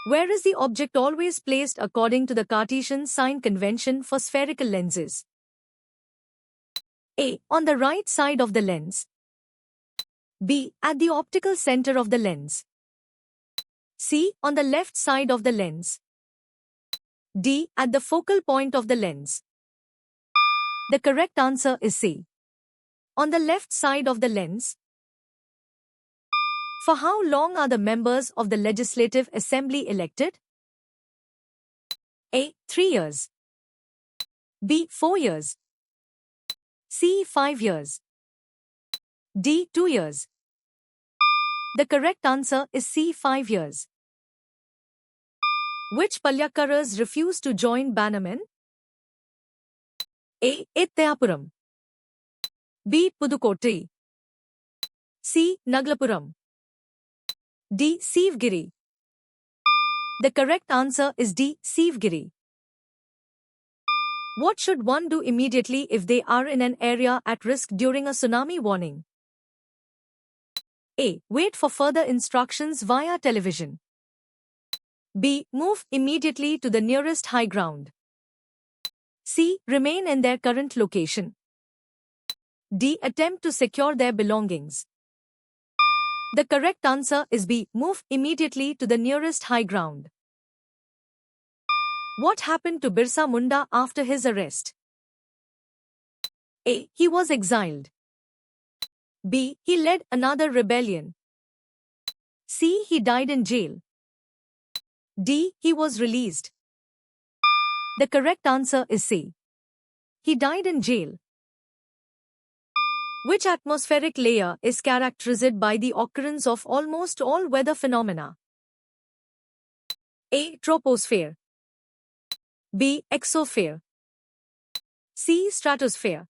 Where is the object always placed according to the Cartesian sign convention for spherical lenses? A. On the right side of the lens. B. At the optical center of the lens. C. On the left side of the lens. D. At the focal point of the lens. The correct answer is C. On the left side of the lens. For how long are the members of the Legislative Assembly elected? A. 3 years. B. 4 years. C. 5 years. D. 2 years. The correct answer is C. 5 years. Which Palyakkaras refused to join Bannerman? A. Ettayapuram. B. Pudukkottai. C. Nagalapuram. D. Sivagiri. The correct answer is D. Sivagiri. What should one do immediately if they are in an area at risk during a tsunami warning? A. Wait for further instructions via television. B. Move immediately to the nearest high ground. C. Remain in their current location. D. Attempt to secure their belongings. The correct answer is B. Move immediately to the nearest high ground. What happened to Birsa Munda after his arrest? A. He was exiled. B. He led another rebellion. C. He died in jail. D. He was released. The correct answer is C. He died in jail. Which atmospheric layer is characterized by the occurrence of almost all weather phenomena? A. Troposphere. B. Exosphere. C. Stratosphere.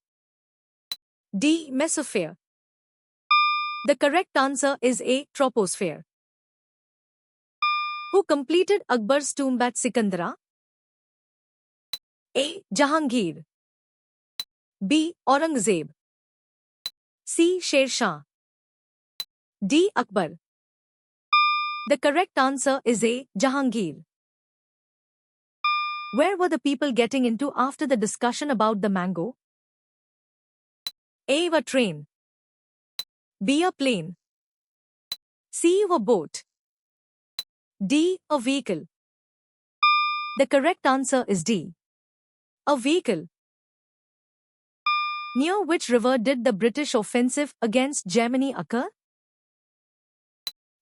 D. Mesosphere. The correct answer is A. Troposphere. Who completed Akbar's tomb at Sikandara? A. Jahangir. B. Aurangzeb. C. Sher Shah. D. Akbar. The correct answer is A. Jahangir. Where were the people getting into after the discussion about the mango? A. A train. B. A plane. C. A boat. D. A vehicle. The correct answer is D. A vehicle. Near which river did the British offensive against Germany occur?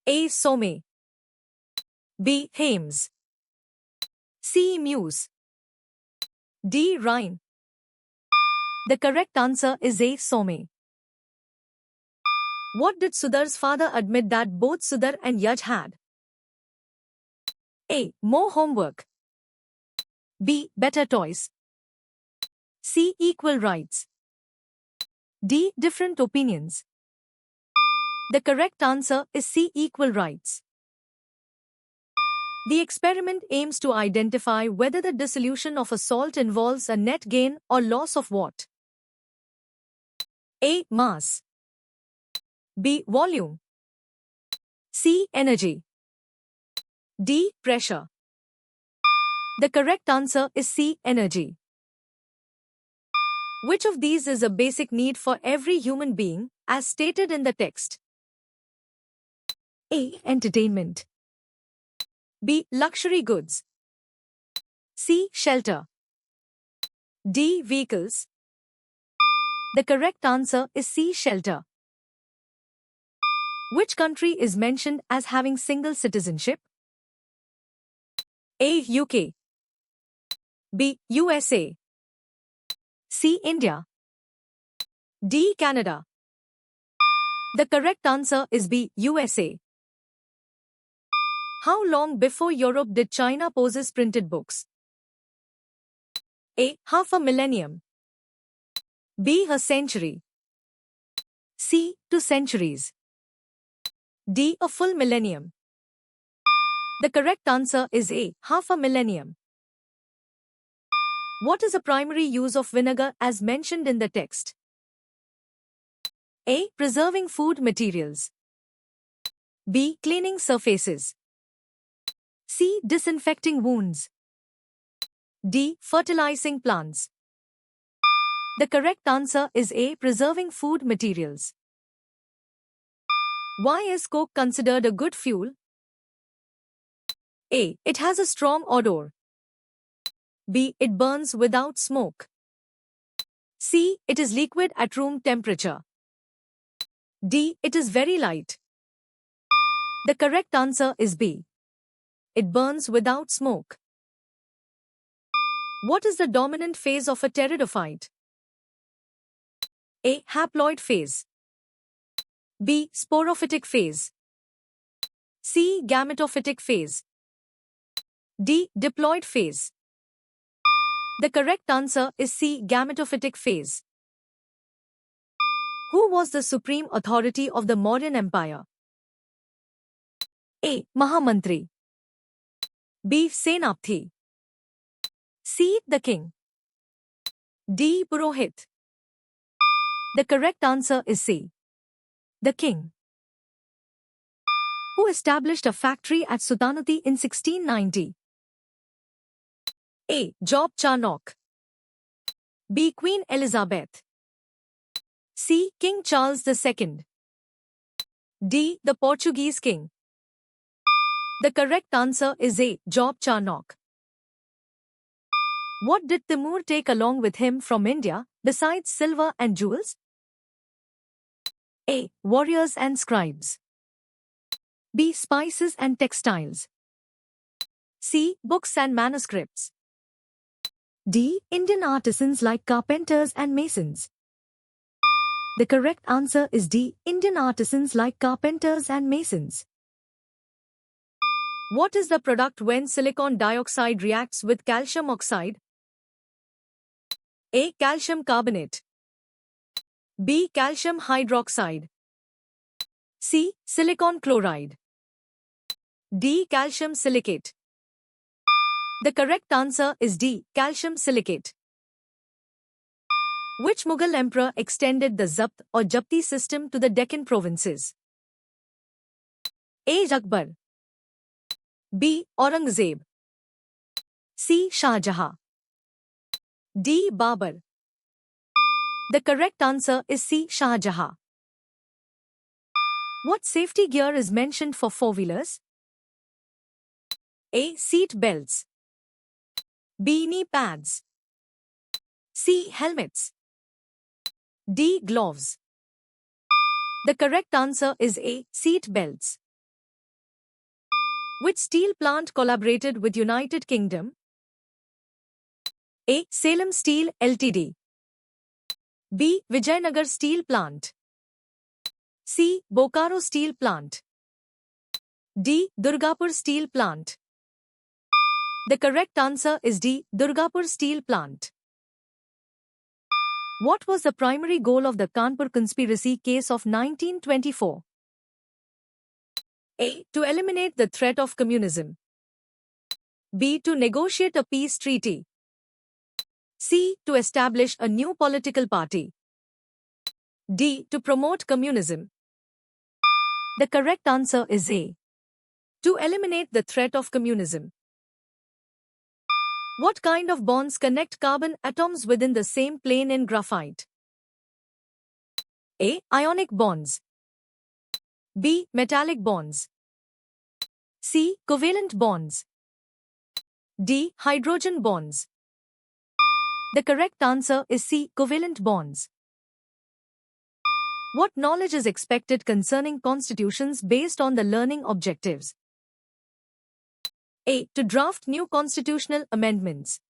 A. Somme. B. Thames. C. Meuse. D. Rhine. The correct answer is A. Somme. What did Sudar's father admit that both Sudar and Yaj had? A. More homework. B. Better toys. C. Equal rights. D. Different opinions. The correct answer is C. Equal rights. The experiment aims to identify whether the dissolution of a salt involves a net gain or loss of what? A. Mass. B. Volume. C. Energy. D. Pressure. The correct answer is C. Energy. Which of these is a basic need for every human being, as stated in the text? A. Entertainment. B. Luxury goods. C. Shelter. D. Vehicles. The correct answer is C. Shelter. Which country is mentioned as having single citizenship? A. UK. B. USA. C. India. D. Canada. The correct answer is B. USA. How long before Europe did China possess printed books? A. Half a millennium. B. A century. C. 2 centuries. D. A full millennium. The correct answer is A. Half a millennium. What is a primary use of vinegar as mentioned in the text? A. Preserving food materials. B. Cleaning surfaces. C. Disinfecting wounds. D. Fertilizing plants. The correct answer is A. Preserving food materials. Why is coke considered a good fuel? A. It has a strong odor. B. It burns without smoke. C. It is liquid at room temperature. D. It is very light. The correct answer is B. It burns without smoke. What is the dominant phase of a pteridophyte? A. Haploid phase. B. Sporophytic phase. C. Gametophytic phase. D. Diploid phase. The correct answer is C. Gametophytic phase. Who was the supreme authority of the Mauryan Empire? A. Mahamantri. B. Senapati. C. The king. D. Purohit. The correct answer is C. The king. Who established a factory at Sultanati in 1690? A. Job Charnock. B. Queen Elizabeth. C. King Charles II. D. The Portuguese king. The correct answer is A. Job Charnock. What did Timur take along with him from India, besides silver and jewels? A. Warriors and scribes. B. Spices and textiles. C. Books and manuscripts. D. Indian artisans like carpenters and masons. The correct answer is D. Indian artisans like carpenters and masons. What is the product when silicon dioxide reacts with calcium oxide? A. Calcium carbonate. B. Calcium hydroxide. C. Silicon chloride. D. Calcium silicate. The correct answer is D. Calcium silicate. Which Mughal emperor extended the Zabt or Japti system to the Deccan provinces? A. Akbar. B. Aurangzeb. C. Shah Jahan. D. Babur. The correct answer is C. Shah Jahan. What safety gear is mentioned for four-wheelers? A. Seat belts. B. Knee pads. C. Helmets. D. Gloves. The correct answer is A. Seat belts. Which steel plant collaborated with United Kingdom? A. Salem Steel Ltd. B. Vijayanagar Steel Plant. C. Bokaro Steel Plant. D. Durgapur Steel Plant. The correct answer is D. Durgapur Steel Plant. What was the primary goal of the Kanpur conspiracy case of 1924? A. To eliminate the threat of communism. B. To negotiate a peace treaty. C. To establish a new political party. D. To promote communism. The correct answer is A. To eliminate the threat of communism. What kind of bonds connect carbon atoms within the same plane in graphite? A. Ionic bonds. B. Metallic bonds. C. Covalent bonds. D. Hydrogen bonds. The correct answer is C. Covalent bonds. What knowledge is expected concerning constitutions based on the learning objectives? A. To draft new constitutional amendments.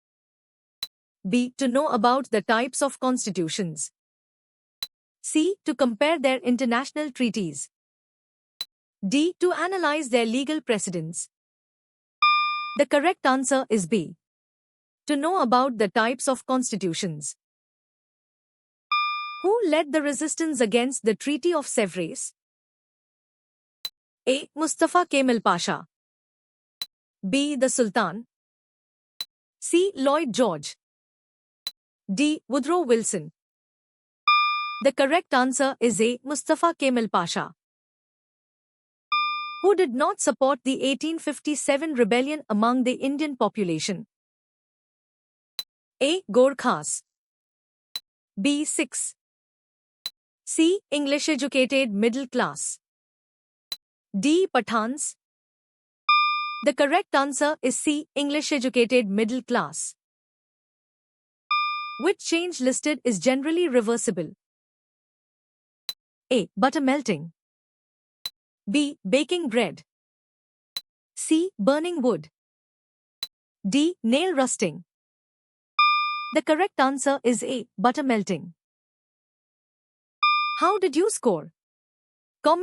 B. To know about the types of constitutions. C. To compare their international treaties. D. To analyze their legal precedents. The correct answer is B. To know about the types of constitutions. Who led the resistance against the Treaty of Sevres? A. Mustafa Kemal Pasha. B. The Sultan. C. Lloyd George. D. Woodrow Wilson. The correct answer is A. Mustafa Kemal Pasha. Who did not support the 1857 rebellion among the Indian population? A. Gorkhas. B. Sikhs. C. English-educated middle class. D. Pathans. The correct answer is C. English-educated middle class. Which change listed is generally reversible? A. Butter melting. B. Baking bread. C. Burning wood. D. Nail rusting. The correct answer is A. Butter melting. How did you score?